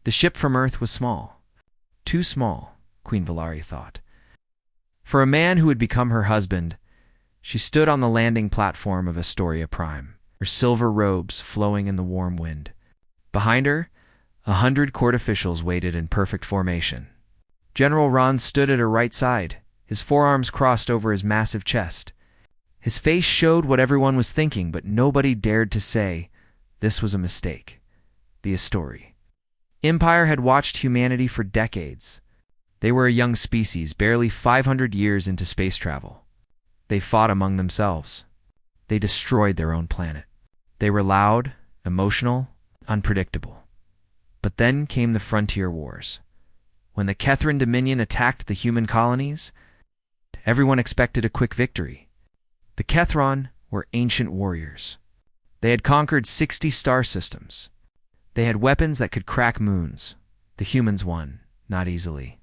The ship from Earth was small. Too small, Queen Valari thought. For a man who would become her husband, she stood on the landing platform of Astoria Prime, her silver robes flowing in the warm wind. Behind her, 100 court officials waited in perfect formation. General Ron stood at her right side, his forearms crossed over his massive chest. His face showed what everyone was thinking, but nobody dared to say this was a mistake. The Astori Empire had watched humanity for decades. They were a young species, barely 500 years into space travel. They fought among themselves. They destroyed their own planet. They were loud, emotional, unpredictable. But then came the frontier wars. When the Kethran Dominion attacked the human colonies, everyone expected a quick victory. The Kethran were ancient warriors. They had conquered 60 star systems. They had weapons that could crack moons. The humans won, not easily,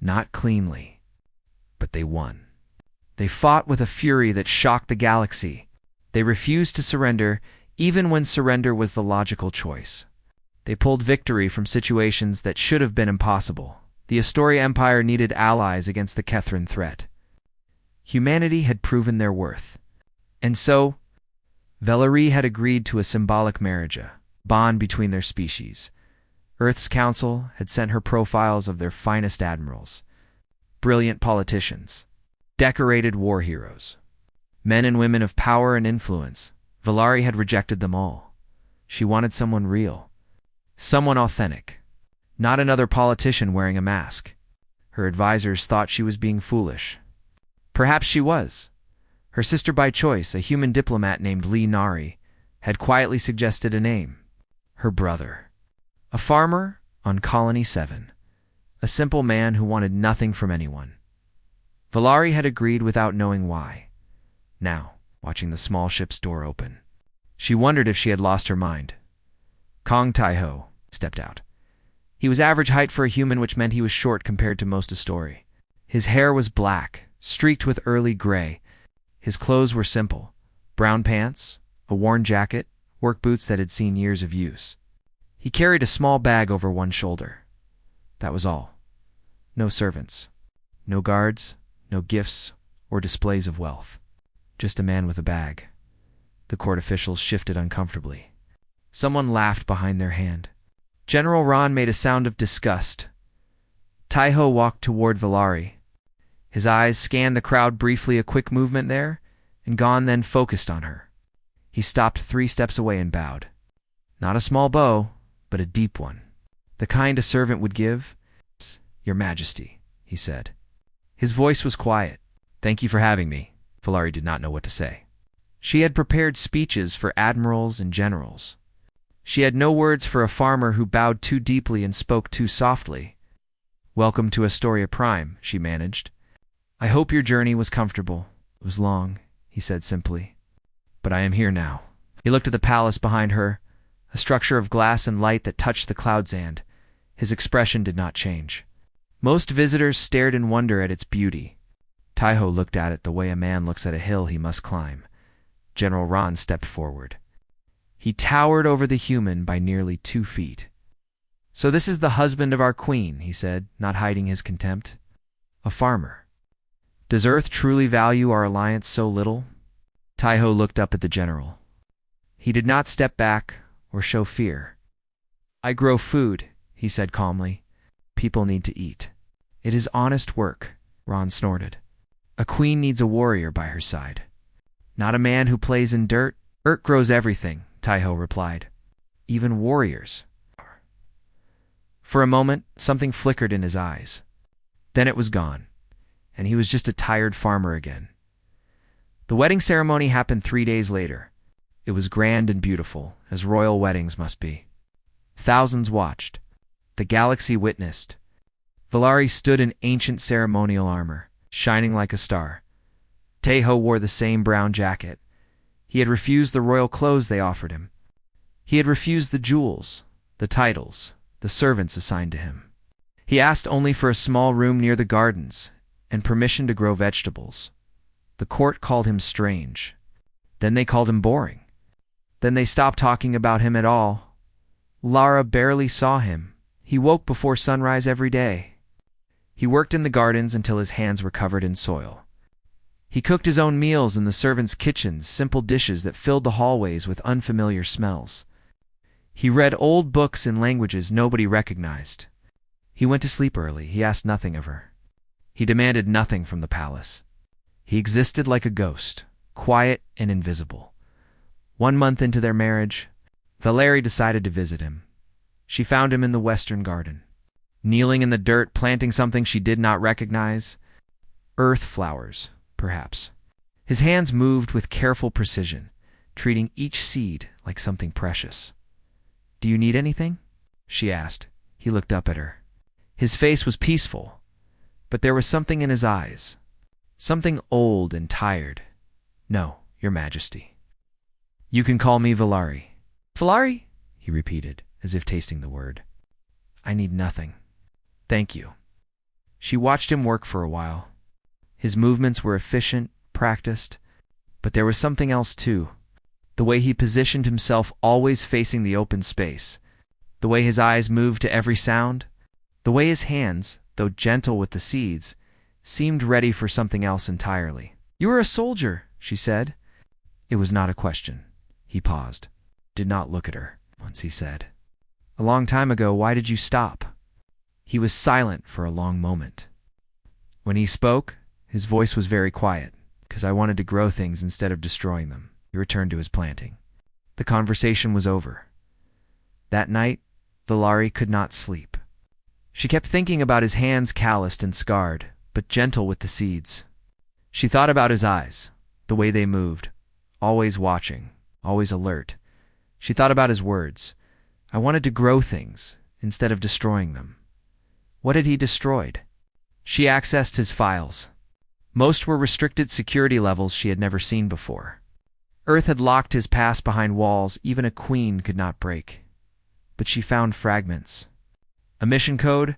not cleanly, but they won. They fought with a fury that shocked the galaxy. They refused to surrender, even when surrender was the logical choice. They pulled victory from situations that should have been impossible. The Astoria Empire needed allies against the Kethran threat. Humanity had proven their worth. And so, Valari had agreed to a symbolic marriage, a bond between their species. Earth's council had sent her profiles of their finest admirals, brilliant politicians, decorated war heroes, men and women of power and influence. Valari had rejected them all. She wanted someone real, someone authentic, not another politician wearing a mask. Her advisors thought she was being foolish. Perhaps she was. Her sister by choice, a human diplomat named Lee Nari, had quietly suggested a name. Her brother. A farmer on Colony 7. A simple man who wanted nothing from anyone. Valari had agreed without knowing why. Now, watching the small ship's door open, she wondered if she had lost her mind. Kong Tai-ho stepped out. He was average height for a human, which meant he was short compared to most Astori. His hair was black, streaked with early gray. His clothes were simple. Brown pants, a worn jacket, work boots that had seen years of use. He carried a small bag over one shoulder. That was all. No servants. No guards, no gifts or displays of wealth. Just a man with a bag. The court officials shifted uncomfortably. Someone laughed behind their hand. General Ron made a sound of disgust. Tai-ho walked toward Valari. His eyes scanned the crowd briefly, a quick movement there, and gone, then focused on her. He stopped 3 steps away and bowed. Not a small bow, but a deep one. The kind a servant would give. Your Majesty, he said. His voice was quiet. Thank you for having me. Valari did not know what to say. She had prepared speeches for admirals and generals. She had no words for a farmer who bowed too deeply and spoke too softly. Welcome to Astoria Prime, she managed. I hope your journey was comfortable. It was long, he said simply. But I am here now. He looked at the palace behind her, a structure of glass and light that touched the clouds, and his expression did not change. Most visitors stared in wonder at its beauty. Tai-ho looked at it the way a man looks at a hill he must climb. General Ron stepped forward. He towered over the human by nearly 2 feet. So this is the husband of our queen, he said, not hiding his contempt. A farmer. Does Earth truly value our alliance so little? Tai-ho looked up at the general. He did not step back or show fear. I grow food, he said calmly. People need to eat. It is honest work, Ron snorted. A queen needs a warrior by her side. Not a man who plays in dirt. Earth grows everything, Tai-ho replied. Even warriors. For a moment, something flickered in his eyes. Then it was gone, and he was just a tired farmer again. The wedding ceremony happened 3 days later. It was grand and beautiful, as royal weddings must be. Thousands watched. The galaxy witnessed. Valari stood in ancient ceremonial armor, shining like a star. Tai-ho wore the same brown jacket. He had refused the royal clothes they offered him. He had refused the jewels, the titles, the servants assigned to him. He asked only for a small room near the gardens and permission to grow vegetables. The court called him strange. Then they called him boring. Then they stopped talking about him at all. Lara barely saw him. He woke before sunrise every day. He worked in the gardens until his hands were covered in soil. He cooked his own meals in the servants' kitchens, simple dishes that filled the hallways with unfamiliar smells. He read old books in languages nobody recognized. He went to sleep early. He asked nothing of her. He demanded nothing from the palace. He existed like a ghost, quiet and invisible. 1 month into their marriage, Valerie decided to visit him. She found him in the western garden, kneeling in the dirt, planting something she did not recognize. Earth flowers, perhaps. His hands moved with careful precision, treating each seed like something precious. "Do you need anything?" she asked. He looked up at her. His face was peaceful, but there was something in his eyes, something old and tired. "No, Your Majesty. You can call me Valerie." "Valerie?" he repeated, as if tasting the word. "I need nothing. Thank you." She watched him work for a while. His movements were efficient, practiced, but there was something else too. The way he positioned himself, always facing the open space. The way his eyes moved to every sound. The way his hands, though gentle with the seeds, seemed ready for something else entirely. "You are a soldier," she said. It was not a question. He paused, did not look at her. Once he said, "A long time ago, why did you stop?" He was silent for a long moment. When he spoke, his voice was very quiet. "Because I wanted to grow things instead of destroying them." He returned to his planting. The conversation was over. That night, Valerie could not sleep. She kept thinking about his hands, calloused and scarred, but gentle with the seeds. She thought about his eyes, the way they moved, always watching, always alert. She thought about his words. "I wanted to grow things instead of destroying them." What had he destroyed? She accessed his files. Most were restricted security levels she had never seen before. Earth had locked his past behind walls even a queen could not break. But she found fragments. A mission code,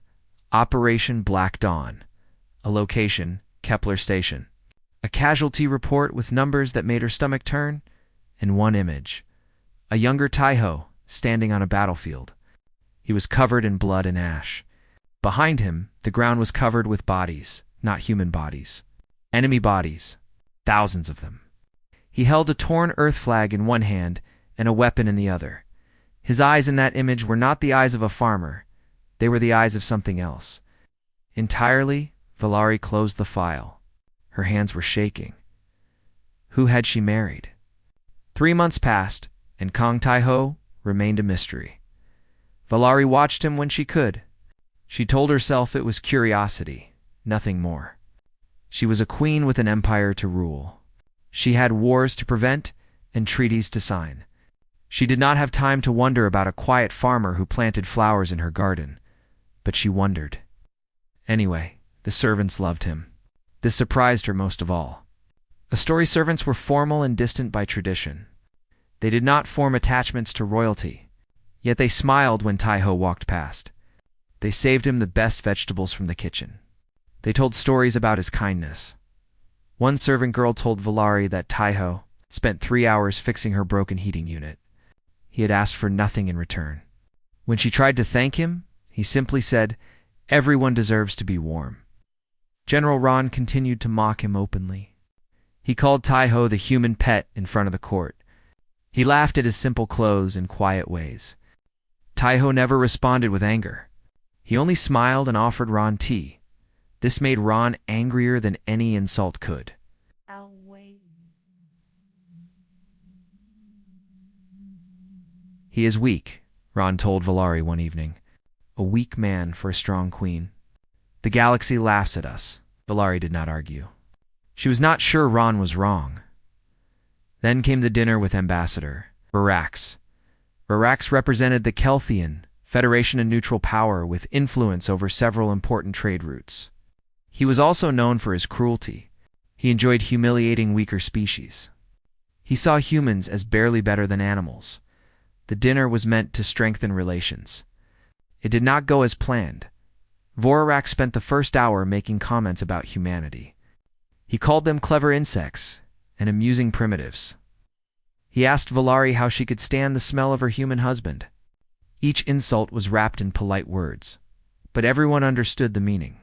Operation Black Dawn. A location, Kepler Station. A casualty report with numbers that made her stomach turn, and one image. A younger Taiho standing on a battlefield. He was covered in blood and ash. Behind him, the ground was covered with bodies, not human bodies. Enemy bodies, thousands of them. He held a torn Earth flag in one hand and a weapon in the other. His eyes in that image were not the eyes of a farmer. They were the eyes of something else. Entirely, Valerie closed the file. Her hands were shaking. Who had she married? 3 months passed, and Kong Taiho remained a mystery. Valerie watched him when she could. She told herself it was curiosity, nothing more. She was a queen with an empire to rule. She had wars to prevent and treaties to sign. She did not have time to wonder about a quiet farmer who planted flowers in her garden, but she wondered. Anyway, the servants loved him. This surprised her most of all. Story servants were formal and distant by tradition. They did not form attachments to royalty, yet they smiled when Taiho walked past. They saved him the best vegetables from the kitchen. They told stories about his kindness. One servant girl told Valerie that Taiho spent 3 hours fixing her broken heating unit. He had asked for nothing in return. When she tried to thank him, he simply said, "Everyone deserves to be warm." General Ron continued to mock him openly. He called Taiho the human pet in front of the court. He laughed at his simple clothes in quiet ways. Taiho never responded with anger. He only smiled and offered Ron tea. This made Ron angrier than any insult could. "He is weak," Ron told Valerie one evening. "A weak man for a strong queen. The galaxy laughs at us." Valerie did not argue. She was not sure Ron was wrong. Then came the dinner with Ambassador Varax. Varax represented the Kelthian Federation, a neutral power with influence over several important trade routes. He was also known for his cruelty. He enjoyed humiliating weaker species. He saw humans as barely better than animals. The dinner was meant to strengthen relations. It did not go as planned. Vorax spent the first hour making comments about humanity. He called them clever insects and amusing primitives. He asked Valerie how she could stand the smell of her human husband. Each insult was wrapped in polite words, but everyone understood the meaning.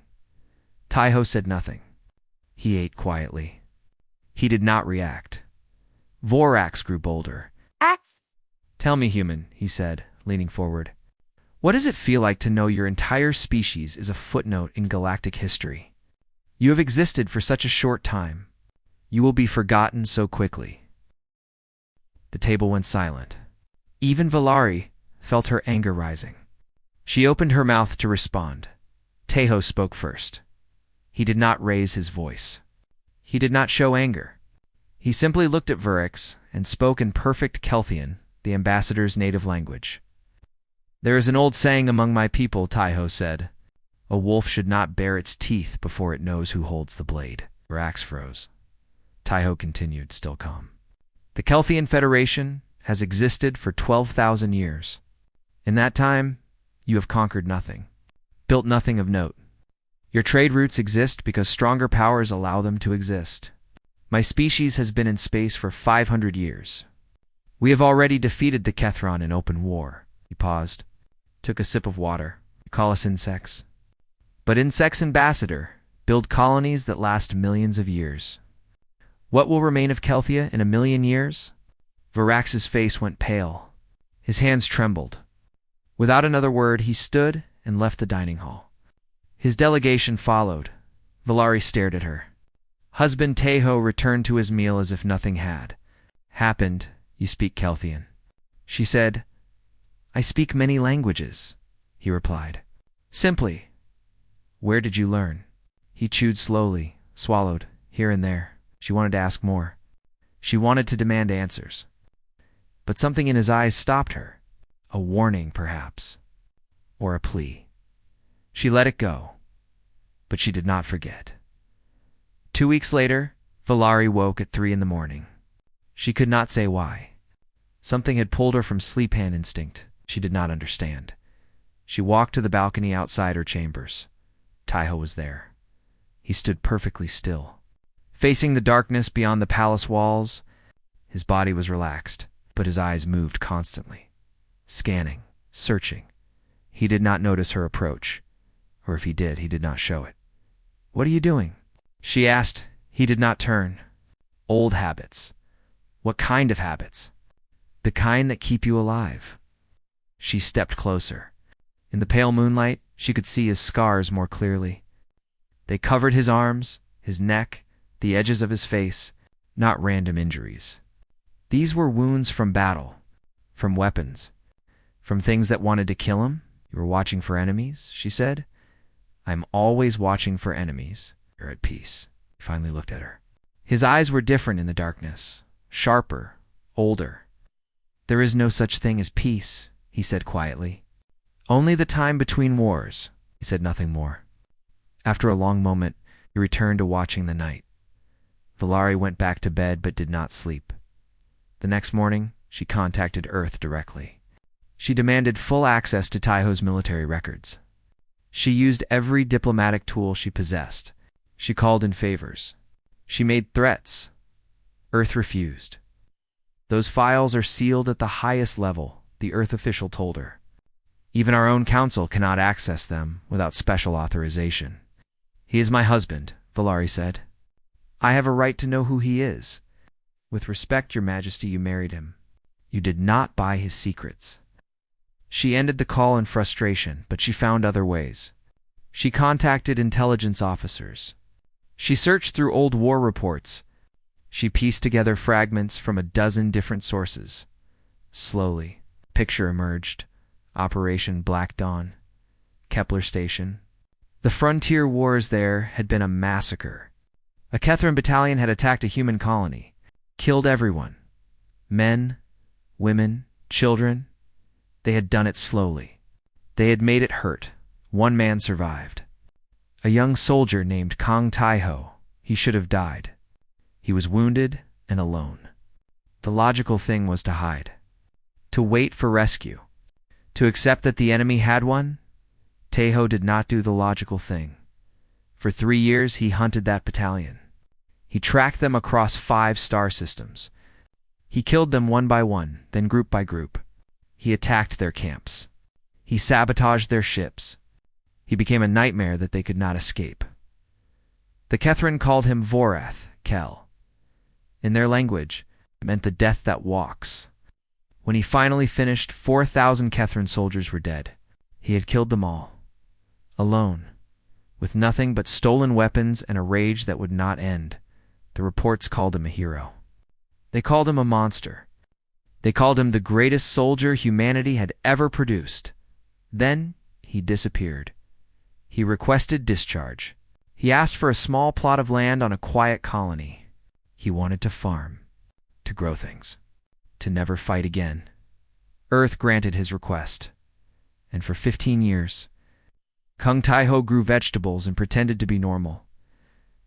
Taiho said nothing. He ate quietly. He did not react. Vorax grew bolder. Tell me, human, he said, leaning forward. What does it feel like to know your entire species is a footnote in galactic history? You have existed for such a short time. You will be forgotten so quickly. The table went silent. Even Valari felt her anger rising. She opened her mouth to respond. Taiho spoke first. He did not raise his voice. He did not show anger. He simply looked at Vorax and spoke in perfect Kelthian, the ambassador's native language. There is an old saying among my people, Taiho said. A wolf should not bare its teeth before it knows who holds the blade. Vorax froze. Taiho continued, still calm. The Kelthian Federation has existed for 12,000 years. In that time, you have conquered nothing, built nothing of note. Your trade routes exist because stronger powers allow them to exist. My species has been in space for 500 years. We have already defeated the Kethron in open war. He paused, took a sip of water. You call us insects? But insects, ambassador, build colonies that last millions of years. What will remain of Kelthia in 1,000,000 years? Vorax's face went pale. His hands trembled. Without another word, he stood and left the dining hall. His delegation followed. Valari stared at her. Husband Taiho returned to his meal as if nothing had happened. You speak Kelthian. She said, I speak many languages, he replied. Simply. Where did you learn? He chewed slowly, swallowed, here and there. She wanted to ask more. She wanted to demand answers. But something in his eyes stopped her. A warning, perhaps. Or a plea. She let it go. But she did not forget. 2 weeks later, Valari woke at 3 in the morning. She could not say why. Something had pulled her from sleep-hand instinct. She did not understand. She walked to the balcony outside her chambers. Taiho was there. He stood perfectly still. Facing the darkness beyond the palace walls, his body was relaxed, but his eyes moved constantly. Scanning, searching. He did not notice her approach. Or if he did not show it. What are you doing? She asked. He did not turn. Old habits. What kind of habits? The kind that keep you alive. She stepped closer. In the pale moonlight, she could see his scars more clearly. They covered his arms, his neck, the edges of his face, not random injuries. These were wounds from battle, from weapons, from things that wanted to kill him. You were watching for enemies, she said. I'm always watching for enemies. You're at peace. He finally looked at her. His eyes were different in the darkness, sharper, older. There is no such thing as peace, he said quietly. Only the time between wars. He said nothing more. After a long moment, he returned to watching the night. Valari went back to bed but did not sleep. The next morning, she contacted Earth directly. She demanded full access to Taiho's military records. She used every diplomatic tool she possessed. She called in favors. She made threats. Earth refused. Those files are sealed at the highest level, the Earth official told her. Even our own council cannot access them without special authorization. He is my husband, Valari said. I have a right to know who he is. With respect, Your Majesty, you married him. You did not buy his secrets. She ended the call in frustration, but she found other ways. She contacted intelligence officers. She searched through old war reports. She pieced together fragments from a dozen different sources. Slowly, a picture emerged. Operation Black Dawn. Kepler Station. The frontier wars there had been a massacre. A Kethran battalion had attacked a human colony. Killed everyone. Men, women, children. They had done it slowly. They had made it hurt. One man survived. A young soldier named Kong Taiho. He should have died. He was wounded and alone. The logical thing was to hide. To wait for rescue. To accept that the enemy had one? Taiho did not do the logical thing. For 3 years he hunted that battalion. He tracked them across 5 star systems. He killed them one by one, then group by group. He attacked their camps. He sabotaged their ships. He became a nightmare that they could not escape. The Kethrin called him Vorath, Kel. In their language, it meant the death that walks. When he finally finished, 4,000 Kethrin soldiers were dead. He had killed them all. Alone. With nothing but stolen weapons and a rage that would not end. The reports called him a hero. They called him a monster. They called him the greatest soldier humanity had ever produced. Then he disappeared. He requested discharge. He asked for a small plot of land on a quiet colony. He wanted to farm, to grow things, to never fight again. Earth granted his request. And for 15 years, Kung Taiho grew vegetables and pretended to be normal.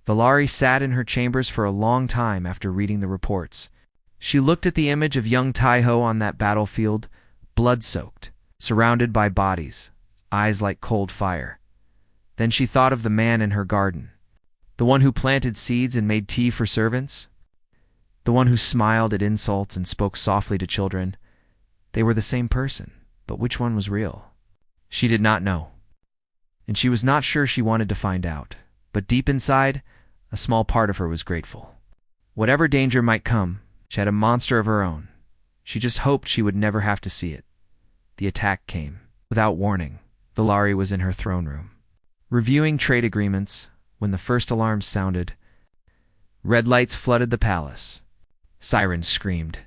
Valari sat in her chambers for a long time after reading the reports. She looked at the image of young Taiho on that battlefield, blood-soaked, surrounded by bodies, eyes like cold fire. Then she thought of the man in her garden, the one who planted seeds and made tea for servants, the one who smiled at insults and spoke softly to children. They were the same person, but which one was real? She did not know. And she was not sure she wanted to find out. But deep inside, a small part of her was grateful. Whatever danger might come, she had a monster of her own. She just hoped she would never have to see it. The attack came. Without warning, Valari was in her throne room, reviewing trade agreements, when the first alarms sounded. Red lights flooded the palace. Sirens screamed.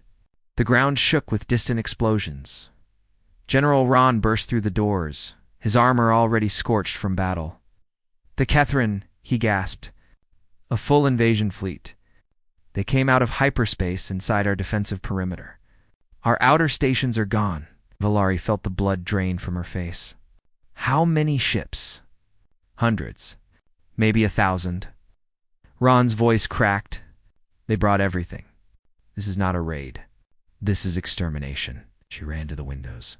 The ground shook with distant explosions. General Ron burst through the doors, his armor already scorched from battle. "The Kethrin," he gasped. "A full invasion fleet. They came out of hyperspace inside our defensive perimeter. Our outer stations are gone." Valari felt the blood drain from her face. "How many ships?" "Hundreds. Maybe 1,000. Ron's voice cracked. "They brought everything. This is not a raid. This is extermination." She ran to the windows.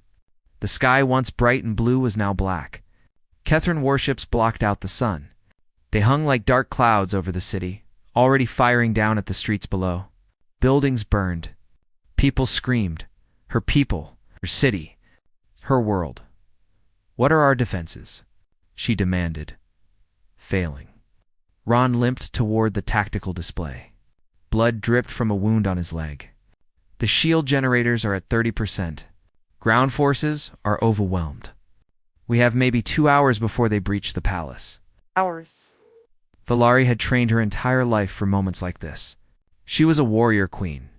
The sky, once bright and blue, was now black. Kethrin warships blocked out the sun. They hung like dark clouds over the city, already firing down at the streets below. Buildings burned. People screamed. Her people, her city, her world. "What are our defenses?" she demanded. Failing. Ron limped toward the tactical display. Blood dripped from a wound on his leg. "The shield generators are at 30%. Ground forces are overwhelmed. We have maybe 2 hours before they breach the palace." Hours. Valari had trained her entire life for moments like this. She was a warrior queen.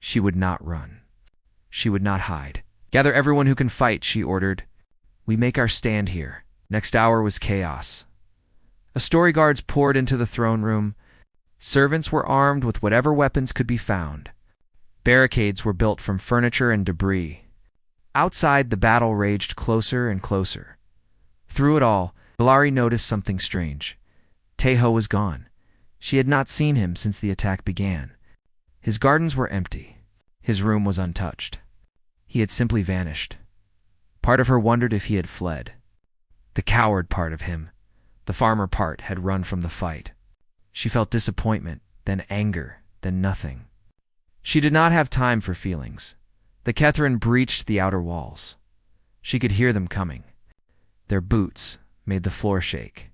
She would not run. She would not hide. "Gather everyone who can fight," she ordered. "We make our stand here." Next hour was chaos. Story guards poured into the throne room. Servants were armed with whatever weapons could be found. Barricades were built from furniture and debris. Outside, the battle raged closer and closer. Through it all, Valari noticed something strange. Taiho was gone. She had not seen him since the attack began. His gardens were empty. His room was untouched. He had simply vanished. Part of her wondered if he had fled. The coward part of him, the farmer part, had run from the fight. She felt disappointment, then anger, then nothing. She did not have time for feelings. The Kethrin breached the outer walls. She could hear them coming. Their boots made the floor shake.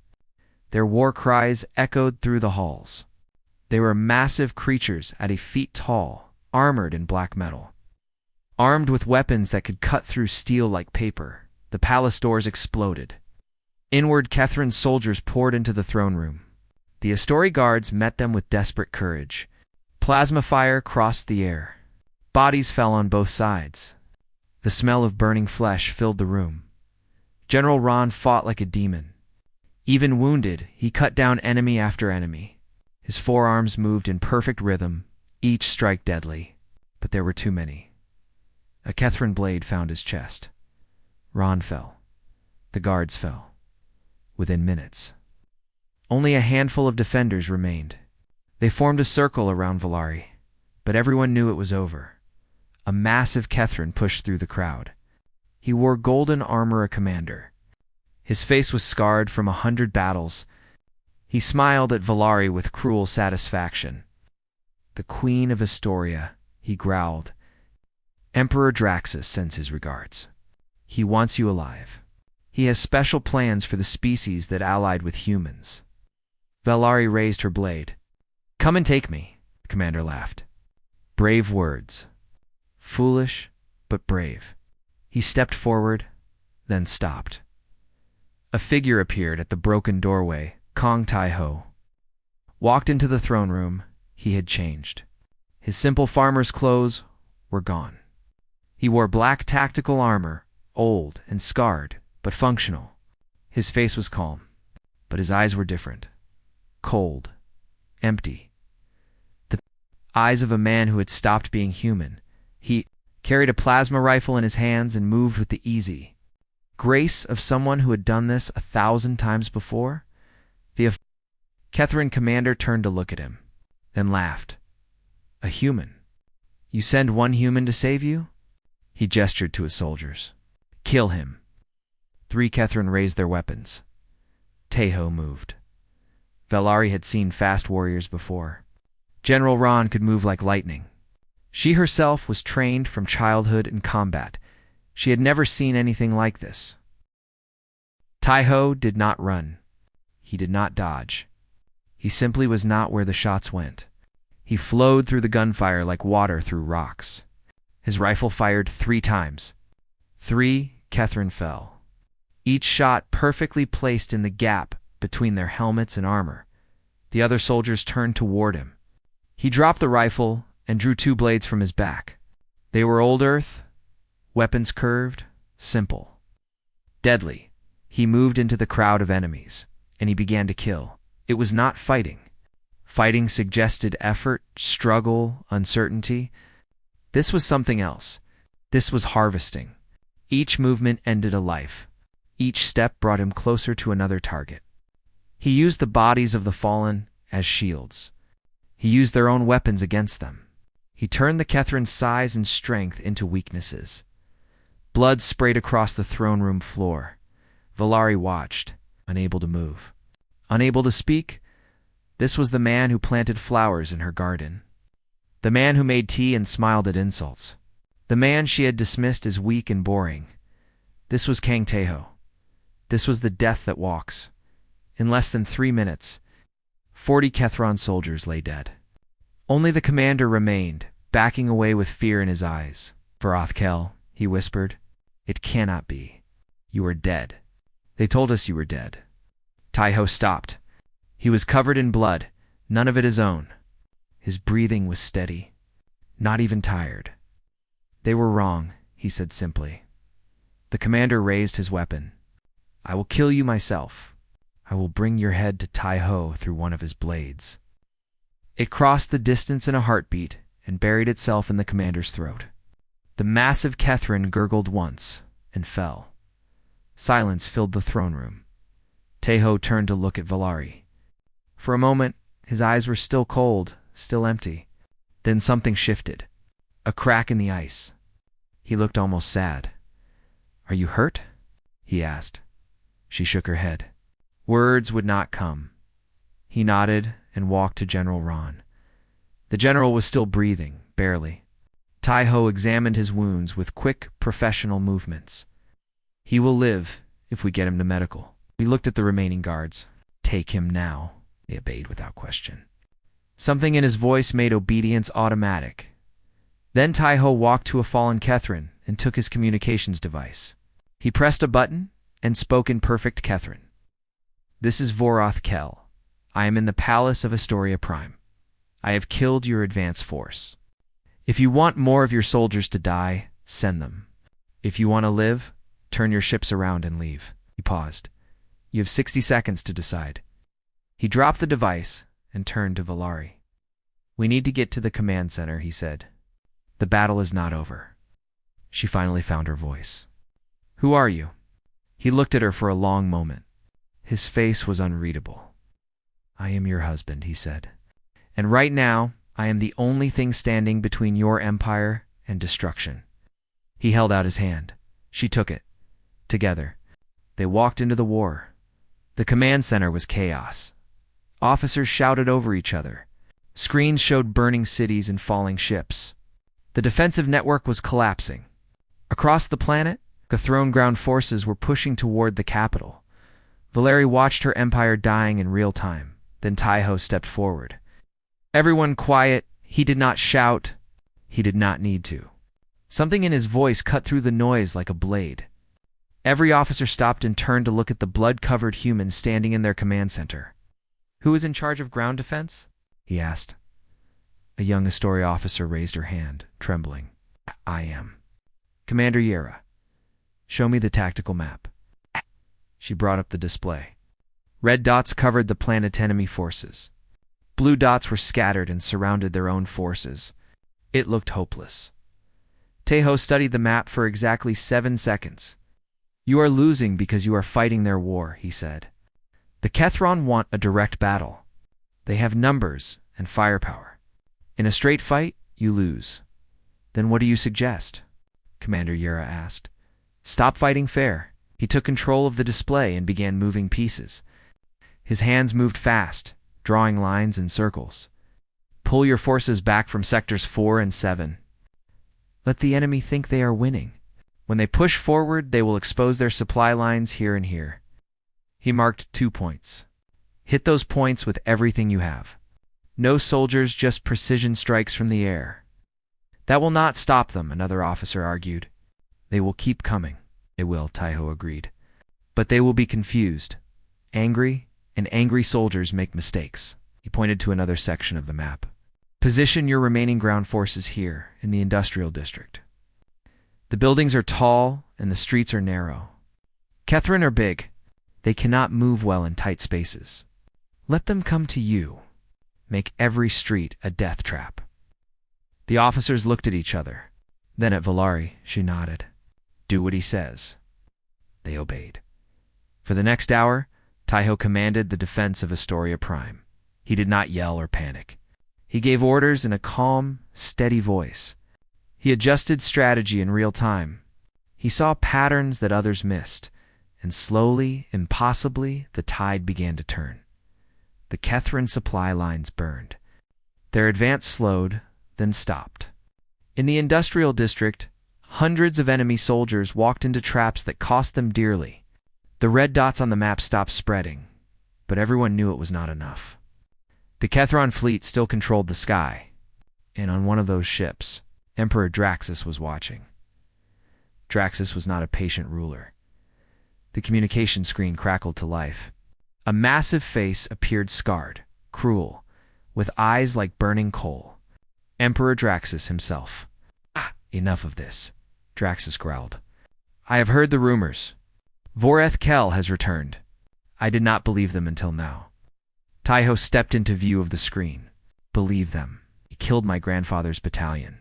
Their war cries echoed through the halls. They were massive creatures at a feet tall, armored in black metal. Armed with weapons that could cut through steel like paper, the palace doors exploded. Inward, Kethrin's soldiers poured into the throne room. The Astori guards met them with desperate courage. Plasma fire crossed the air. Bodies fell on both sides. The smell of burning flesh filled the room. General Ron fought like a demon. Even wounded, he cut down enemy after enemy. His forearms moved in perfect rhythm, each strike deadly. But there were too many. A Kethrin blade found his chest. Ron fell. The guards fell. Within minutes. Only a handful of defenders remained. They formed a circle around Valari, but everyone knew it was over. A massive Kethrin pushed through the crowd. He wore golden armor, a commander. His face was scarred from 100 battles. He smiled at Valari with cruel satisfaction. "The Queen of Astoria," he growled. "Emperor Draxus sends his regards." He wants you alive. He has special plans for the species that allied with humans. Valari raised her blade. Come and take me, the commander laughed. Brave words. Foolish, but brave. He stepped forward, then stopped. A figure appeared at the broken doorway. Kong Tai-ho walked into the throne room. He had changed. His simple farmer's clothes were gone. He wore black tactical armor, old and scarred, but functional. His face was calm, but his eyes were different. Cold, empty. The eyes of a man who had stopped being human. He carried a plasma rifle in his hands and moved with the easy grace of someone who had done this 1,000 times before. The Catherine commander turned to look at him, then laughed. A human. You send one human to save you? He gestured to his soldiers. Kill him. 3 Catherine raised their weapons. Tai-ho moved. Valari had seen fast warriors before. General Ron could move like lightning. She herself was trained from childhood in combat. She had never seen anything like this. Tai-ho did not run. He did not dodge. He simply was not where the shots went. He flowed through the gunfire like water through rocks. His rifle fired 3 times. 3 Catherine fell. Each shot perfectly placed in the gap between their helmets and armor. The other soldiers turned toward him. He dropped the rifle and drew 2 blades from his back. They were old earth, weapons curved, simple. Deadly. He moved into the crowd of enemies, and he began to kill. It was not fighting. Fighting suggested effort, struggle, uncertainty. This was something else. This was harvesting. Each movement ended a life. Each step brought him closer to another target. He used the bodies of the fallen as shields. He used their own weapons against them. He turned the Catherine's size and strength into weaknesses. Blood sprayed across the throne room floor. Valari watched, unable to move. Unable to speak. This was the man who planted flowers in her garden. The man who made tea and smiled at insults. The man she had dismissed as weak and boring. This was Kang Tai-ho. This was the death that walks. In less than 3 minutes, 40 Kethron soldiers lay dead. Only the commander remained, backing away with fear in his eyes. Voroth-Kel, he whispered, it cannot be. You are dead. They told us you were dead. Tai-ho stopped. He was covered in blood, none of it his own. His breathing was steady, not even tired. They were wrong, he said simply. The commander raised his weapon. I will kill you myself. I will bring your head to Tai-ho through one of his blades. It crossed the distance in a heartbeat and buried itself in the commander's throat. The massive Catherine gurgled once and fell. Silence filled the throne room. Tai-ho turned to look at Valari. For a moment, his eyes were still cold, still empty. Then something shifted. A crack in the ice. He looked almost sad. Are you hurt? He asked. She shook her head. Words would not come. He nodded and walked to General Ron. The general was still breathing, barely. Tai-ho examined his wounds with quick, professional movements. He will live if we get him to medical. We looked at the remaining guards. Take him now. They obeyed without question. Something in his voice made obedience automatic. Then Tai-ho walked to a fallen Catherine and took his communications device. He pressed a button and spoke in perfect Catherine. This is Voroth-Kel. I am in the palace of Astoria Prime. I have killed your advance force. If you want more of your soldiers to die, send them. If you want to live, turn your ships around and leave. He paused. You have 60 seconds to decide. He dropped the device and turned to Valari. We need to get to the command center, he said. The battle is not over. She finally found her voice. Who are you? He looked at her for a long moment. His face was unreadable. I am your husband, he said. And right now, I am the only thing standing between your empire and destruction. He held out his hand. She took it. Together, they walked into the war. The command center was chaos. Officers shouted over each other. Screens showed burning cities and falling ships. The defensive network was collapsing. Across the planet, The throne ground forces were pushing toward the capital. Valeri watched her empire dying in real time. Then Taiho stepped forward. Everyone quiet. He did not shout. He did not need to. Something in his voice cut through the noise like a blade. Every officer stopped and turned to look at the blood-covered human standing in their command center. "Who is in charge of ground defense?" he asked. A young Astoria officer raised her hand, trembling. "I am." "Commander Yera, show me the tactical map." She brought up the display. Red dots covered the planet's enemy forces. Blue dots were scattered and surrounded their own forces. It looked hopeless. Taiho studied the map for exactly 7 seconds. "You are losing because you are fighting their war," he said. "The Kethron want a direct battle. They have numbers and firepower. In a straight fight, you lose. Then what do you suggest?" Commander Yera asked. "Stop fighting fair." He took control of the display and began moving pieces. His hands moved fast, drawing lines and circles. "Pull your forces back from sectors 4 and 7. Let the enemy think they are winning. When they push forward, they will expose their supply lines here and here." He marked 2 points. "Hit those points with everything you have. No soldiers, just precision strikes from the air." "That will not stop them," another officer argued. "They will keep coming." "They will," Taiho agreed. "But they will be confused, angry, and angry soldiers make mistakes." He pointed to another section of the map. "Position your remaining ground forces here, in the industrial district. The buildings are tall, and the streets are narrow. Kethron are big. They cannot move well in tight spaces. Let them come to you. Make every street a death trap." The officers looked at each other. Then at Valari, she nodded. "Do what he says." They obeyed. For the next hour, Taiho commanded the defense of Astoria Prime. He did not yell or panic. He gave orders in a calm, steady voice. He adjusted strategy in real time. He saw patterns that others missed, and slowly, impossibly, the tide began to turn. The Kethron supply lines burned. Their advance slowed, then stopped. In the industrial district, hundreds of enemy soldiers walked into traps that cost them dearly. The red dots on the map stopped spreading, but everyone knew it was not enough. The Kethron fleet still controlled the sky, and on one of those ships, Emperor Draxus was watching. Draxus was not a patient ruler. The communication screen crackled to life. A massive face appeared scarred, cruel, with eyes like burning coal. Emperor Draxus himself. "Enough of this," Draxus growled. "I have heard the rumors. Voreth Kel has returned. I did not believe them until now." Taiho stepped into view of the screen. "Believe them. He killed my grandfather's battalion.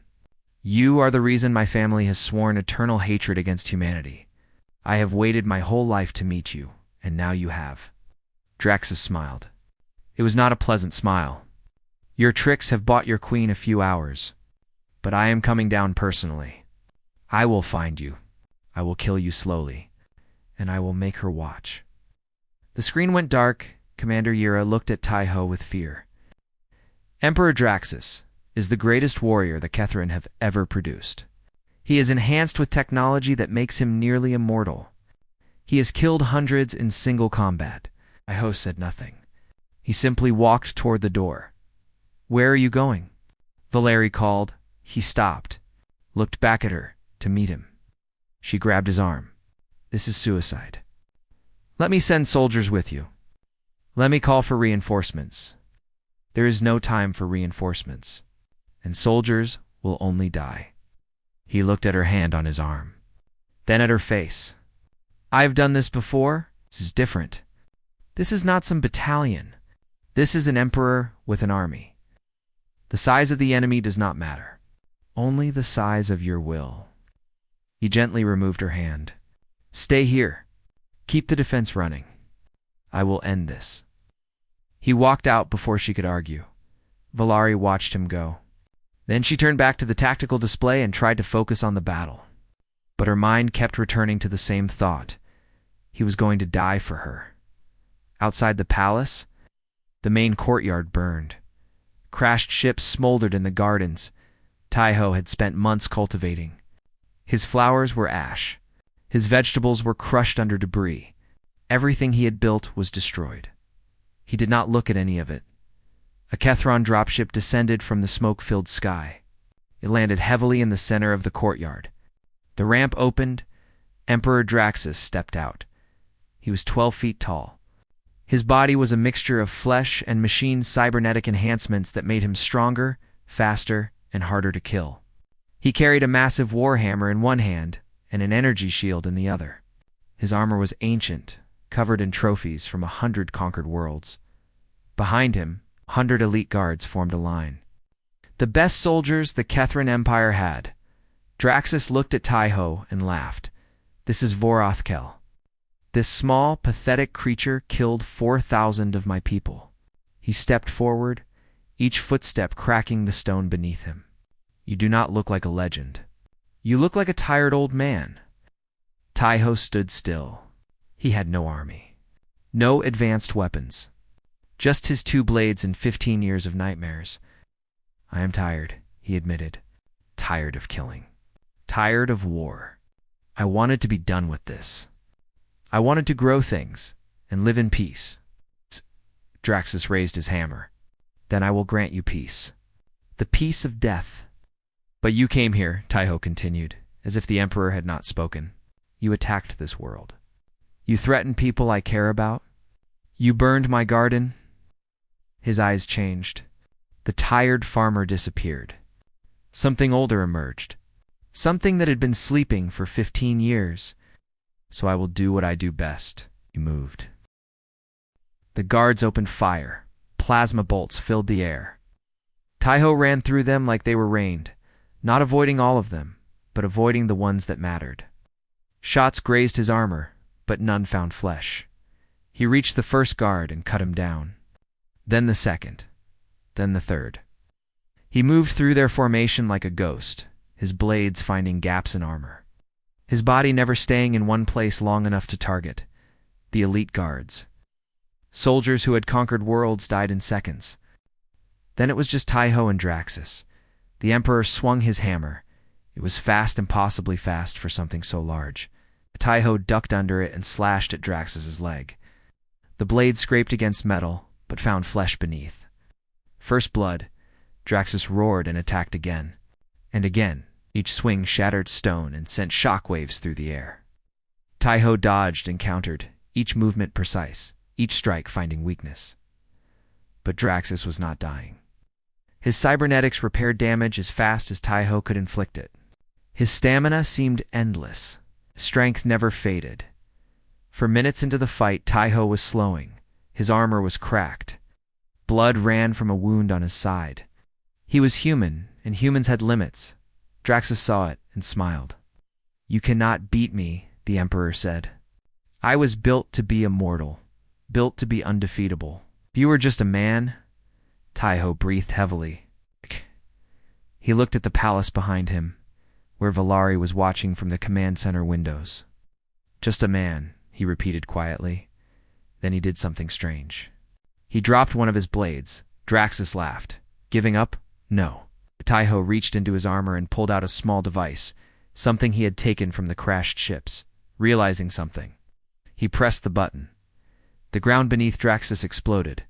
You are the reason my family has sworn eternal hatred against humanity. I have waited my whole life to meet you, and now you have." Draxus smiled. It was not a pleasant smile. "Your tricks have bought your queen a few hours, but I am coming down personally. I will find you. I will kill you slowly, and I will make her watch." The screen went dark. Commander Yera looked at Taiho with fear. "Emperor Draxus is the greatest warrior the Kethron have ever produced. He is enhanced with technology that makes him nearly immortal. He has killed hundreds in single combat." Taiho said nothing. He simply walked toward the door. "Where are you going?" Valeri called. He stopped, looked back at her to meet him. She grabbed his arm. "This is suicide. Let me send soldiers with you. Let me call for reinforcements. There is no time for reinforcements, and soldiers will only die." He looked at her hand on his arm, then at her face. "I've done this before. This is different. This is not some battalion. This is an emperor with an army. The size of the enemy does not matter. Only the size of your will." He gently removed her hand. "Stay here. Keep the defense running. I will end this." He walked out before she could argue. Valari watched him go. Then she turned back to the tactical display and tried to focus on the battle. But her mind kept returning to the same thought. He was going to die for her. Outside the palace, the main courtyard burned. Crashed ships smoldered in the gardens Taiho had spent months cultivating. His flowers were ash. His vegetables were crushed under debris. Everything he had built was destroyed. He did not look at any of it. A Kethron dropship descended from the smoke-filled sky. It landed heavily in the center of the courtyard. The ramp opened. Emperor Draxus stepped out. He was 12 feet tall. His body was a mixture of flesh and machine cybernetic enhancements that made him stronger, faster, and harder to kill. He carried a massive warhammer in one hand and an energy shield in the other. His armor was ancient, covered in trophies from 100 conquered worlds. Behind him, 100 elite guards formed a line. The best soldiers the Kethron Empire had. Draxus looked at Taiho and laughed. This is Vorothkel. This small, pathetic creature killed 4,000 of my people. He stepped forward, each footstep cracking the stone beneath him. You do not look like a legend. You look like a tired old man. Taiho stood still. He had no army. No advanced weapons. Just his 2 blades and 15 years of nightmares. I am tired, he admitted. Tired of killing. Tired of war. I wanted to be done with this. I wanted to grow things and live in peace. Draxus raised his hammer. Then I will grant you peace. The peace of death. But you came here, Taiho continued, as if the Emperor had not spoken. You attacked this world. You threatened people I care about. You burned my garden. His eyes changed. The tired farmer disappeared. Something older emerged. Something that had been sleeping for 15 years. So I will do what I do best. He moved. The guards opened fire. Plasma bolts filled the air. Taiho ran through them like they were rained, not avoiding all of them, but avoiding the ones that mattered. Shots grazed his armor, but none found flesh. He reached the first guard and cut him down. Then the second. Then the third. He moved through their formation like a ghost, his blades finding gaps in armor. His body never staying in one place long enough to target. The elite guards. Soldiers who had conquered worlds died in seconds. Then it was just Taiho and Draxus. The Emperor swung his hammer. It was fast, impossibly fast for something so large. Taiho ducked under it and slashed at Draxus's leg. The blade scraped against metal, but found flesh beneath. First blood, Draxus roared and attacked again. And again, each swing shattered stone and sent shockwaves through the air. Taiho dodged and countered, each movement precise, each strike finding weakness. But Draxus was not dying. His cybernetics repaired damage as fast as Taiho could inflict it. His stamina seemed endless. Strength never faded. For minutes into the fight, Taiho was slowing. His armor was cracked. Blood ran from a wound on his side. He was human, and humans had limits. Draxus saw it and smiled. You cannot beat me, the Emperor said. I was built to be immortal, built to be undefeatable. If you were just a man, Taiho breathed heavily. He looked at the palace behind him, where Valari was watching from the command center windows. Just a man, he repeated quietly. Then he did something strange. He dropped one of his blades. Draxus laughed. Giving up? No. Taiho reached into his armor and pulled out a small device, something he had taken from the crashed ships. Realizing something, he pressed the button. The ground beneath Draxus exploded.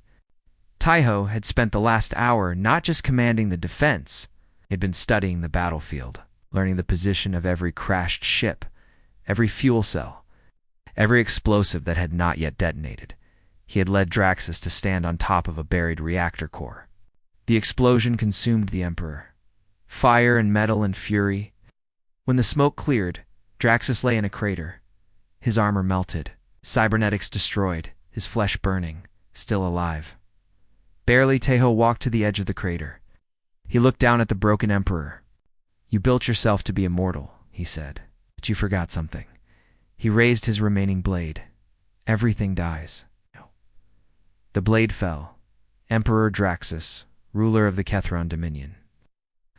Taiho had spent the last hour not just commanding the defense, he had been studying the battlefield, learning the position of every crashed ship, every fuel cell, every explosive that had not yet detonated. He had led Draxus to stand on top of a buried reactor core. The explosion consumed the Emperor. Fire and metal and fury. When the smoke cleared, Draxus lay in a crater. His armor melted, cybernetics destroyed, his flesh burning, still alive. Barely, Taiho walked to the edge of the crater. He looked down at the broken Emperor. You built yourself to be immortal, he said, but you forgot something. He raised his remaining blade. Everything dies. The blade fell. Emperor Draxus, ruler of the Kethron Dominion.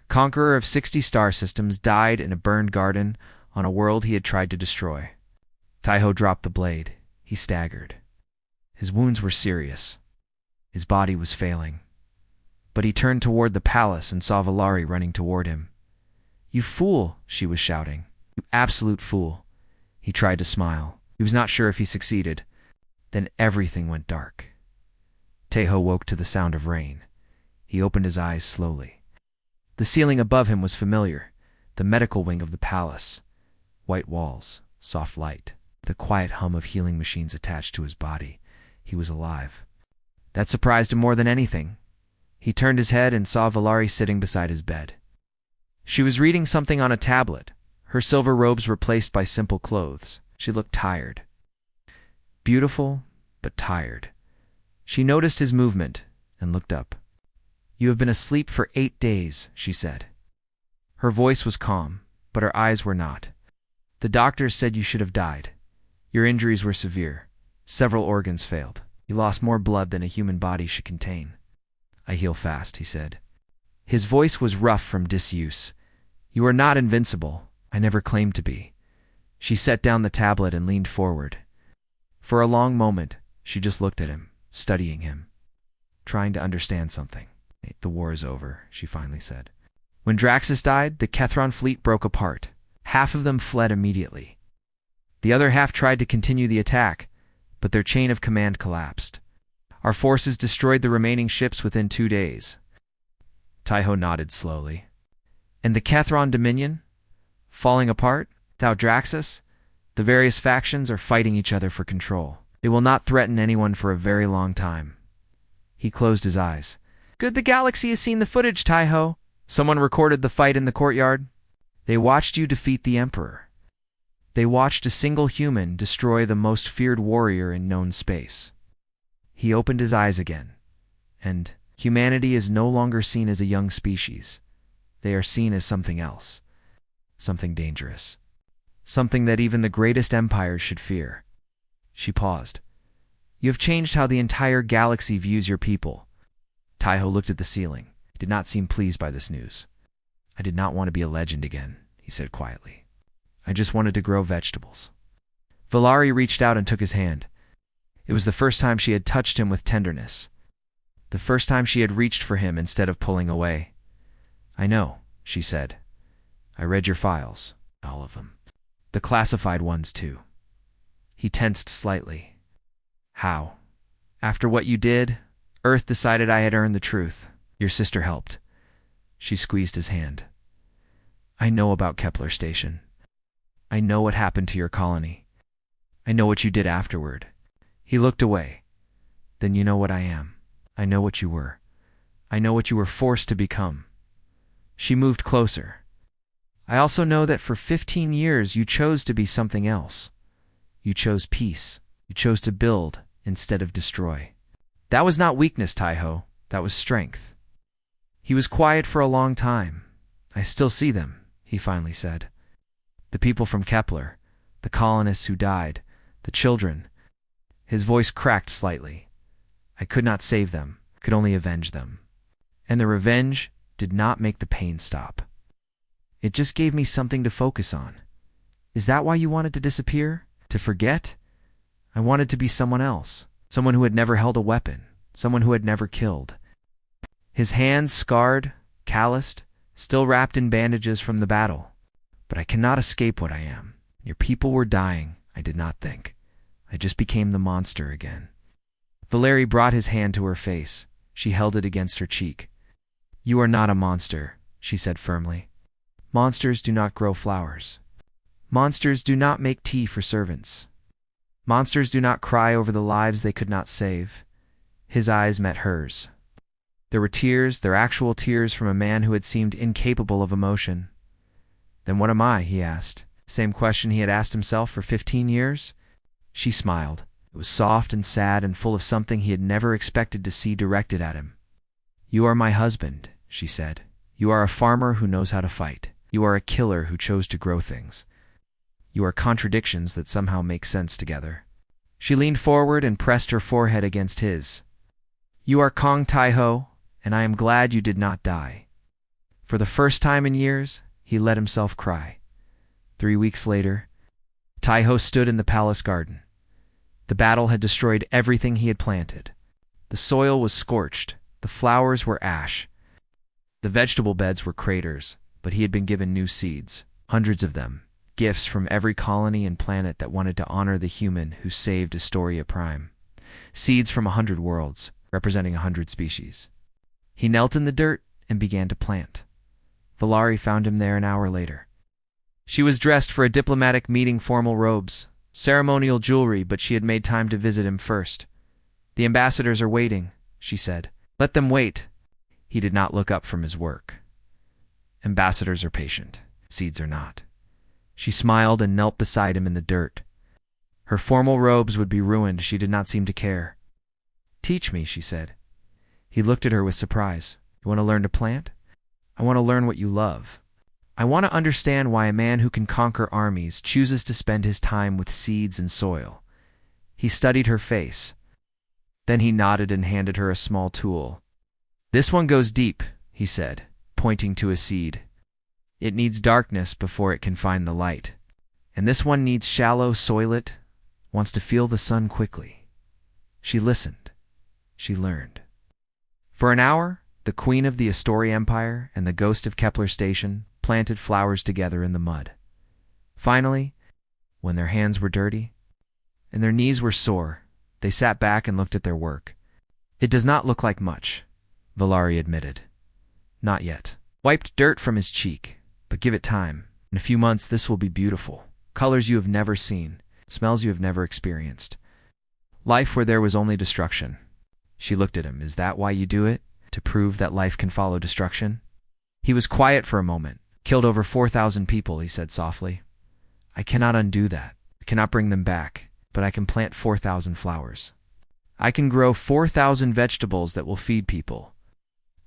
Conqueror of 60 star systems, died in a burned garden on a world he had tried to destroy. Taiho dropped the blade. He staggered. His wounds were serious. His body was failing. But he turned toward the palace and saw Valari running toward him. You fool, she was shouting. You absolute fool. He tried to smile. He was not sure if he succeeded. Then everything went dark. Taeho woke to the sound of rain. He opened his eyes slowly. The ceiling above him was familiar, the medical wing of the palace. White walls, soft light, the quiet hum of healing machines attached to his body. He was alive. That surprised him more than anything. He turned his head and saw Valari sitting beside his bed. She was reading something on a tablet, her silver robes replaced by simple clothes. She looked tired. Beautiful, but tired. She noticed his movement and looked up. "You have been asleep for 8 days," she said. Her voice was calm, but her eyes were not. "The doctors said you should have died. Your injuries were severe. Several organs failed. You lost more blood than a human body should contain." "I heal fast," he said. His voice was rough from disuse. "You are not invincible. I never claimed to be." She set down the tablet and leaned forward. For a long moment, she just looked at him, studying him, trying to understand something. "The war is over," she finally said. "When Draxus died, the Kethron fleet broke apart. Half of them fled immediately. The other half tried to continue the attack, but their chain of command collapsed. Our forces destroyed the remaining ships within 2 days." Taeho nodded slowly. "And the Kethron Dominion? Falling apart? Without Draxus? The various factions are fighting each other for control. They will not threaten anyone for a very long time." He closed his eyes. "Good the galaxy has seen the footage, Taeho. Someone recorded the fight in the courtyard. They watched you defeat the Emperor. They watched a single human destroy the most feared warrior in known space." He opened his eyes again. "And humanity is no longer seen as a young species. They are seen as something else. Something dangerous. Something that even the greatest empires should fear." She paused. "You have changed how the entire galaxy views your people." Taeho looked at the ceiling. He did not seem pleased by this news. "I did not want to be a legend again," he said quietly. "I just wanted to grow vegetables." Valari reached out and took his hand. It was the first time she had touched him with tenderness. The first time she had reached for him instead of pulling away. "I know," she said. "I read your files, all of them. The classified ones, too." He tensed slightly. "How? After what you did, Earth decided I had earned the truth. Your sister helped." She squeezed his hand. "I know about Kepler Station. I know what happened to your colony. I know what you did afterward." He looked away. "Then you know what I am. I know what you were. I know what you were forced to become." She moved closer. "I also know that for 15 years you chose to be something else. You chose peace. You chose to build instead of destroy. That was not weakness, Taeho. That was strength." He was quiet for a long time. "I still see them," he finally said. "The people from Kepler, the colonists who died, the children." His voice cracked slightly. "I could not save them, could only avenge them. And the revenge did not make the pain stop. It just gave me something to focus on. Is that why you wanted to disappear? To forget? I wanted to be someone else, someone who had never held a weapon, someone who had never killed." His hands scarred, calloused, still wrapped in bandages from the battle. "But I cannot escape what I am. Your people were dying, I did not think. I just became the monster again." Valeri brought his hand to her face. She held it against her cheek. "You are not a monster," she said firmly. "Monsters do not grow flowers. Monsters do not make tea for servants. Monsters do not cry over the lives they could not save." His eyes met hers. There were tears, their actual tears from a man who had seemed incapable of emotion. "Then what am I?" he asked. Same question he had asked himself for 15 years. She smiled. It was soft and sad and full of something he had never expected to see directed at him. "You are my husband," she said. "You are a farmer who knows how to fight. You are a killer who chose to grow things. You are contradictions that somehow make sense together." She leaned forward and pressed her forehead against his. "You are Kong Taeho, and I am glad you did not die." For the first time in years, he let himself cry. 3 weeks later, Taeho stood in the palace garden. The battle had destroyed everything he had planted. The soil was scorched, the flowers were ash. The vegetable beds were craters, but he had been given new seeds, hundreds of them, gifts from every colony and planet that wanted to honor the human who saved Astoria Prime. Seeds from 100 worlds, representing 100 species. He knelt in the dirt and began to plant. Valari found him there an hour later. She was dressed for a diplomatic meeting, formal robes, ceremonial jewelry, but she had made time to visit him first. "The ambassadors are waiting," she said. "Let them wait." He did not look up from his work. Ambassadors are patient. Seeds are not. She smiled and knelt beside him in the dirt. Her formal robes would be ruined. She did not seem to care. "Teach me," she said. He looked at her with surprise. "You want to learn to plant?" "I want to learn what you love. I want to understand why a man who can conquer armies chooses to spend his time with seeds and soil." He studied her face. Then he nodded and handed her a small tool. "This one goes deep," he said, pointing to a seed. "It needs darkness before it can find the light. And this one needs shallow, soil it, wants to feel the sun quickly." She listened. She learned. For an hour, the Queen of the Astoria Empire and the Ghost of Kepler Station planted flowers together in the mud. Finally, when their hands were dirty and their knees were sore, they sat back and looked at their work. "It does not look like much," Valari admitted. "Not yet." Wiped dirt from his cheek. "But give it time. In a few months this will be beautiful. Colors you have never seen, smells you have never experienced. Life where there was only destruction." She looked at him. "Is that why you do it? To prove that life can follow destruction?" He was quiet for a moment. "Killed over 4,000 people," he said softly. "I cannot undo that. I cannot bring them back, but I can plant 4,000 flowers. I can grow 4,000 vegetables that will feed people.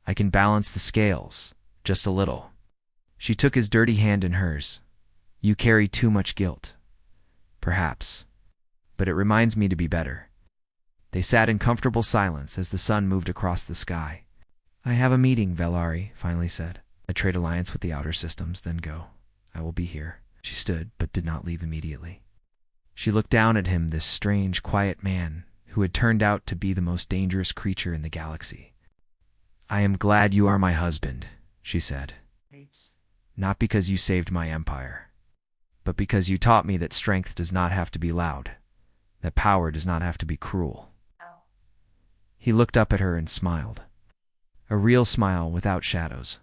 I can balance the scales, just a little." She took his dirty hand in hers. "You carry too much guilt." "Perhaps. But it reminds me to be better." They sat in comfortable silence as the sun moved across the sky. "I have a meeting," Valari finally said. "I trade alliance with the outer systems, then go. I will be here." She stood, but did not leave immediately. She looked down at him, this strange, quiet man who had turned out to be the most dangerous creature in the galaxy. "I am glad you are my husband," she said. "Not because you saved my empire, but because you taught me that strength does not have to be loud, that power does not have to be cruel." He looked up at her and smiled. A real smile without shadows.